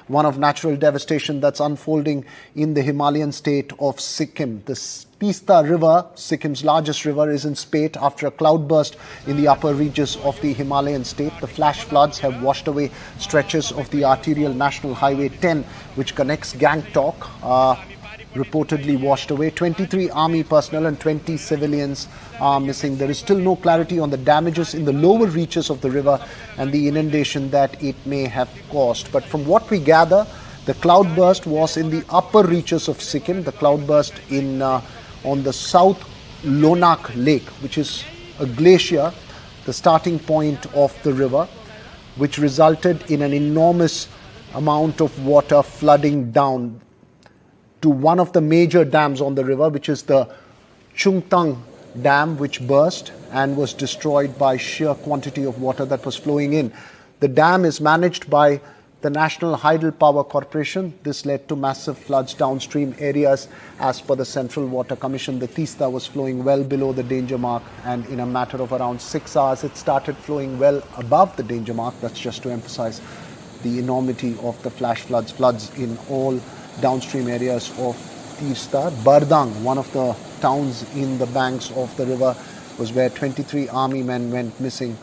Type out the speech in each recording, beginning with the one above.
one of natural devastation that's unfolding in the Himalayan state of Sikkim. The Teesta River, Sikkim's largest river, is in spate after a cloudburst in the upper reaches of the Himalayan state. The flash floods have washed away stretches of the arterial National Highway 10, which connects Gangtok, reportedly washed away. 23 army personnel and 20 civilians are missing. There is still no clarity on the damages in the lower reaches of the river and the inundation that it may have caused. But from what we gather, the cloudburst was in the upper reaches of Sikkim. The cloudburst on the South Lhonak Lake, which is a glacier, the starting point of the river, which resulted in an enormous amount of water flooding down to one of the major dams on the river, which is the Chungtung Dam, which burst and was destroyed by sheer quantity of water that was flowing in. The dam is managed by the National Hydropower Corporation. This led to massive floods downstream areas. As per the Central Water Commission, the Teesta was flowing well below the danger mark, and in a matter of around 6 hours, it started flowing well above the danger mark. That's just to emphasize the enormity of the flash floods. Floods in all downstream areas of Teesta. Bardang, one of the towns in the banks of the river, was where 23 army men went missing.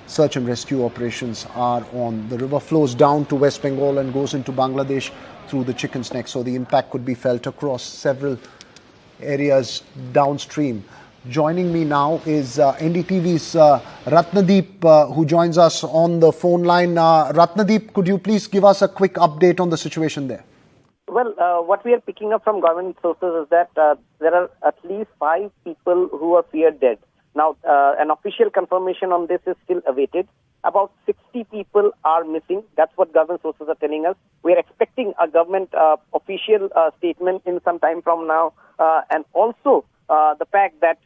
Search and rescue operations are on. The river flows down to West Bengal and goes into Bangladesh through the Chicken's Neck, so the impact could be felt across several areas downstream. Joining me now is NDTV's Ratnadeep, who joins us on the phone line. Ratnadeep, could you please give us a quick update on the situation there? Well, what we are picking up from government sources is that there are at least 5 people who are feared dead. Now, an official confirmation on this is still awaited. About 60 people are missing. That's what government sources are telling us. We are expecting a government official statement in some time from now, and also the fact that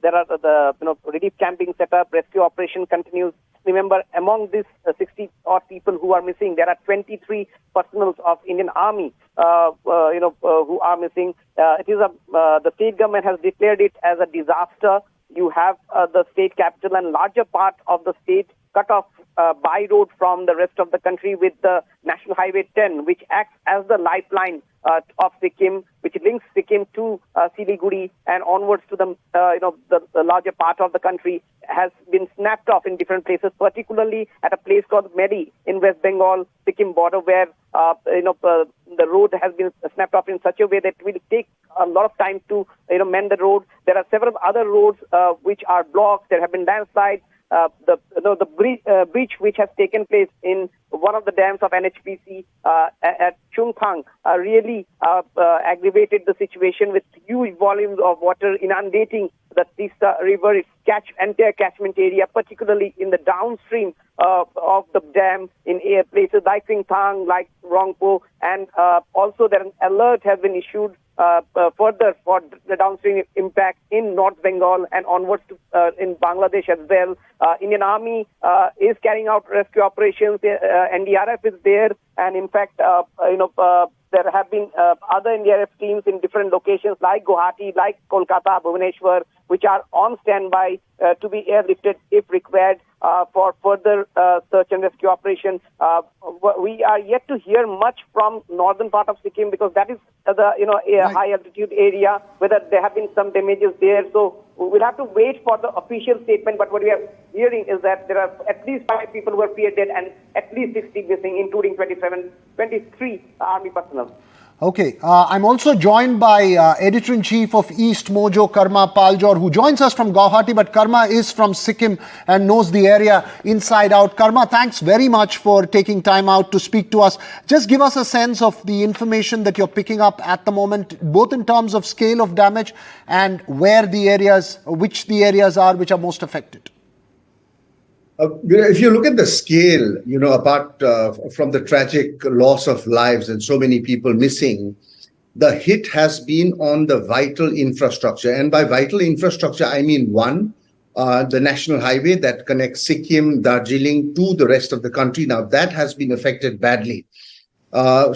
there are the relief camp being set up, rescue operation continues. Remember, among these 60 odd people who are missing, there are 23 personnel of Indian Army, who are missing. It is the state government has declared it as a disaster. You have the state capital and larger part of the state cut off by road from the rest of the country with the National Highway 10, which acts as the lifeline of Sikkim, which links Sikkim to Siliguri and onwards to the larger part of the country, has been snapped off in different places, particularly at a place called Medi in West Bengal, Sikkim border, where the road has been snapped off in such a way that it will take a lot of time to mend the road. There are several other roads which are blocked. There have been landslides. The breach which has taken place in one of the dams of NHPC at Chungtung really aggravated the situation with huge volumes of water inundating the Teesta River, its entire catchment area, particularly in the downstream of the dam in places like Singthang, like Rongpo, and also an alert has been issued further for the downstream impact in North Bengal and onwards to in Bangladesh as well. Indian Army is carrying out rescue operations. NDRF is there, and in fact, there have been other NDRF teams in different locations like Guwahati, like Kolkata, Bhubaneswar, which are on standby to be airlifted if required for further search and rescue operation. We are yet to hear much from northern part of Sikkim because that is a high altitude area, whether there have been some damages there. So we'll have to wait for the official statement. But what we are hearing is that there are at least 5 people who are feared dead and at least 60 missing, including 23 army personnel. Okay, I'm also joined by Editor-in-Chief of East Mojo, Karma Paljor, who joins us from Guwahati, but Karma is from Sikkim and knows the area inside out. Karma, thanks very much for taking time out to speak to us. Just give us a sense of the information that you're picking up at the moment, both in terms of scale of damage and which the areas are which are most affected. If you look at the scale, apart from the tragic loss of lives and so many people missing, the hit has been on the vital infrastructure. And by vital infrastructure, I mean the national highway that connects Sikkim, Darjeeling to the rest of the country. Now, that has been affected badly. And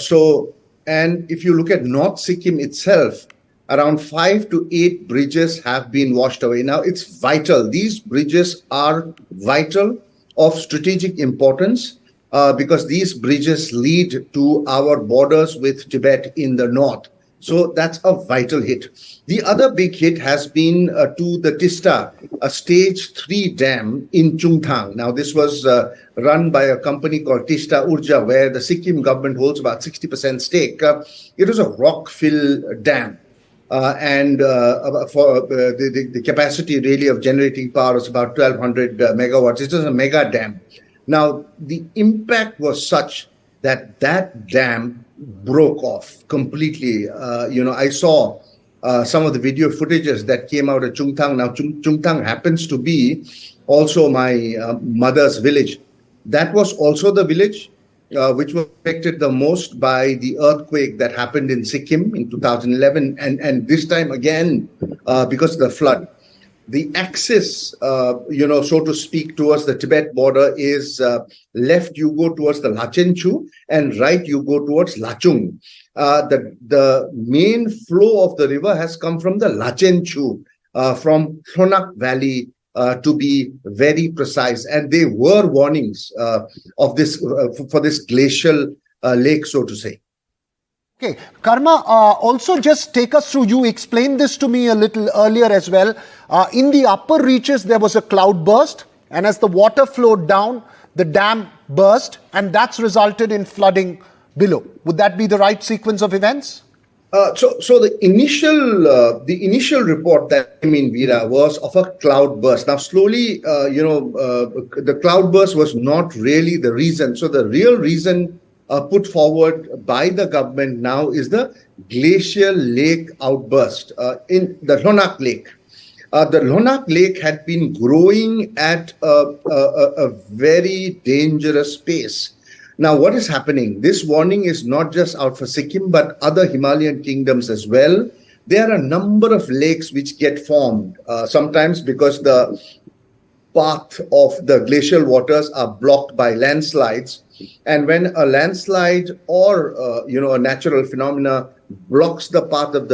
if you look at North Sikkim itself, around 5 to 8 bridges have been washed away. Now, it's vital. These bridges are vital, of strategic importance. because these bridges lead to our borders with Tibet in the north. So that's a vital hit. The other big hit has been to the Teesta, a stage 3 dam in Chungthang. Now, this was run by a company called Teesta Urja, where the Sikkim government holds about 60% stake. It was a rock-fill dam. And for the capacity really of generating power is about 1,200 megawatts. It is a mega dam. Now, the impact was such that that dam broke off completely. I saw some of the video footages that came out of Chungthang. Now, Chungthang happens to be also my mother's village. That was also the village which was affected the most by the earthquake that happened in Sikkim in 2011. And this time again, because of the flood. The axis, so to speak, towards the Tibet border is left you go towards the Lachenchu and right you go towards Lachung. The main flow of the river has come from the Lachenchu, from Lhonak Valley, to be very precise. And there were warnings of this for this glacial lake, so to say. Okay, Karma, also just take us through, you explained this to me a little earlier as well. In the upper reaches, there was a cloudburst, and as the water flowed down, the dam burst, and that's resulted in flooding below. Would that be the right sequence of events? So the initial report that came in, Veera, was of a cloudburst. Now, slowly, the cloudburst was not really the reason. So the real reason put forward by the government now is the glacial lake outburst in the Lhonak Lake. The Lhonak Lake had been growing at a very dangerous pace. Now, what is happening? This warning is not just out for Sikkim, but other Himalayan kingdoms as well. There are a number of lakes which get formed, sometimes because the path of the glacial waters are blocked by landslides. And when a landslide or a natural phenomena blocks the path of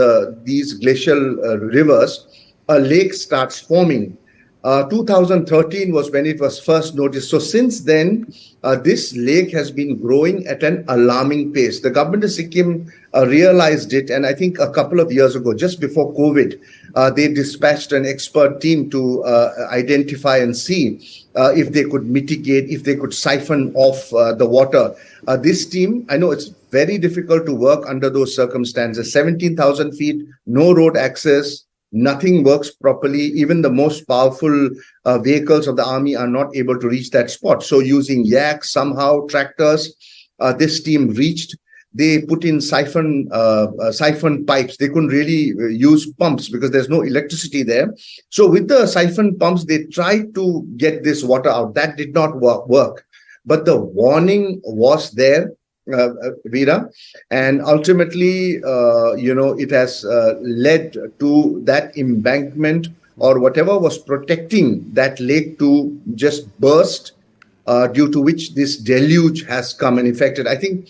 these glacial rivers, a lake starts forming. 2013 was when it was first noticed. So since then, this lake has been growing at an alarming pace. The government of Sikkim realized it, and I think a couple of years ago, just before COVID, they dispatched an expert team to identify and see if they could mitigate, if they could siphon off the water. This team, I know it's very difficult to work under those circumstances. 17,000 feet, no road access, nothing works properly. Even the most powerful vehicles of the army are not able to reach that spot. So using yaks, somehow tractors, this team reached. They put in siphon pipes. They couldn't really use pumps because there's no electricity there. So with the siphon pumps, they tried to get this water out. That did not work. But the warning was there, Veera, and ultimately, it has led to that embankment or whatever was protecting that lake to just burst, due to which this deluge has come and affected. I think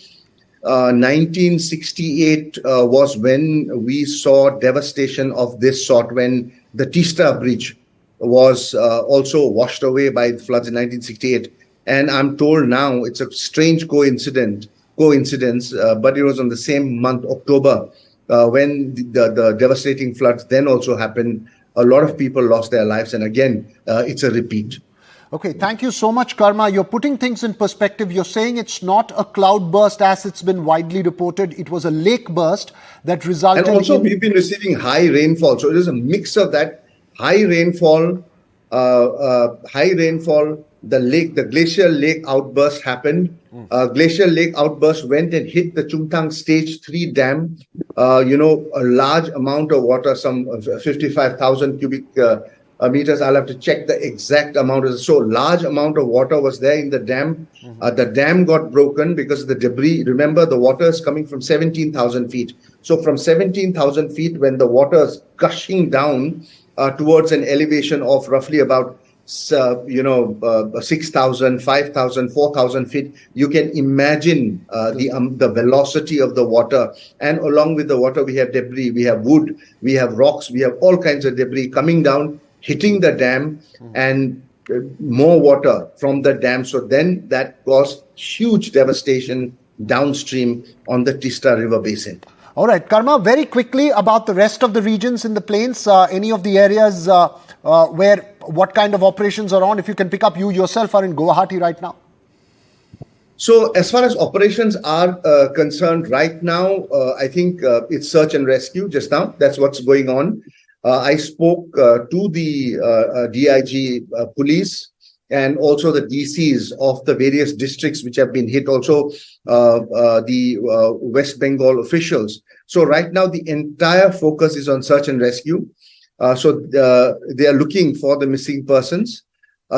1968 was when we saw devastation of this sort, when the Teesta bridge was also washed away by the floods in 1968. And I'm told now it's a strange coincidence, but it was on the same month, October, when the devastating floods then also happened. A lot of people lost their lives. And again, it's a repeat. Okay, thank you so much, Karma. You're putting things in perspective. You're saying it's not a cloud burst as it's been widely reported. It was a lake burst that resulted in... And also, we've been receiving high rainfall. So it is a mix of that high rainfall, the glacial lake outburst happened. Glacial lake outburst went and hit the Chungthang stage 3 dam. A large amount of water, some 55,000 cubic meters. I'll have to check the exact amount. So large amount of water was there in the dam. The dam got broken because of the debris. Remember, the water is coming from 17,000 feet. So from 17,000 feet, when the water is gushing down towards an elevation of roughly about 6,000, 5,000, 4,000 feet, you can imagine the velocity of the water. And along with the water, we have debris, we have wood, we have rocks, we have all kinds of debris coming down, hitting the dam. And more water from the dam. So then that caused huge devastation downstream on the Teesta River basin. All right, Karma, very quickly about the rest of the regions in the plains, any of the areas where what kind of operations are on? If you can pick up, you yourself are in Guwahati right now. So as far as operations are concerned right now, I think it's search and rescue just now. That's what's going on. I spoke to the DIG police and also the DCs of the various districts which have been hit, also the West Bengal officials. So right now, the entire focus is on search and rescue. So they are looking for the missing persons.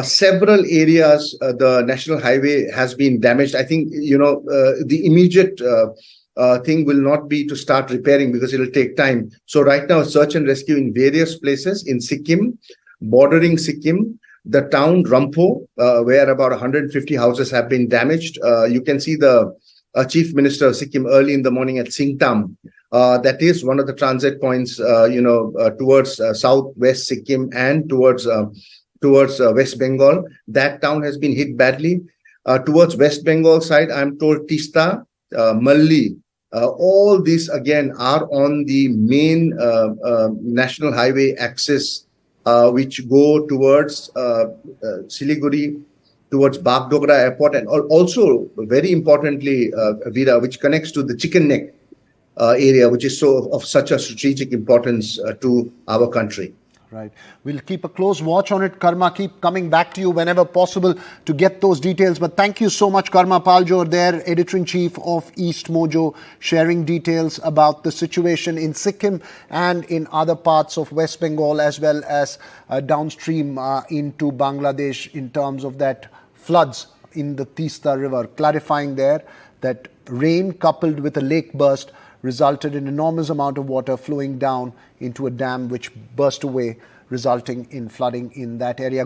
Several areas, the national highway has been damaged. I think, the immediate thing will not be to start repairing because it will take time. So right now, search and rescue in various places in Sikkim, bordering Sikkim, the town Rampho, where about 150 houses have been damaged. You can see the Chief Minister of Sikkim early in the morning at Singtam. That is one of the transit points, towards southwest Sikkim and towards West Bengal. That town has been hit badly. Towards West Bengal side, I'm told Teesta, Malli, all these again are on the main national highway axis, which go towards Siliguri, towards Bagdogra Airport, and also very importantly, Veera, which connects to the Chicken Neck area, which is so of such a strategic importance to our country. Right. We'll keep a close watch on it, Karma. Keep coming back to you whenever possible to get those details. But thank you so much, Karma Paljor, there, Editor-in-Chief of East Mojo, sharing details about the situation in Sikkim and in other parts of West Bengal, as well as downstream into Bangladesh in terms of that floods in the Teesta River. Clarifying there that rain coupled with a lake burst resulted in enormous amount of water flowing down into a dam which burst away, resulting in flooding in that area.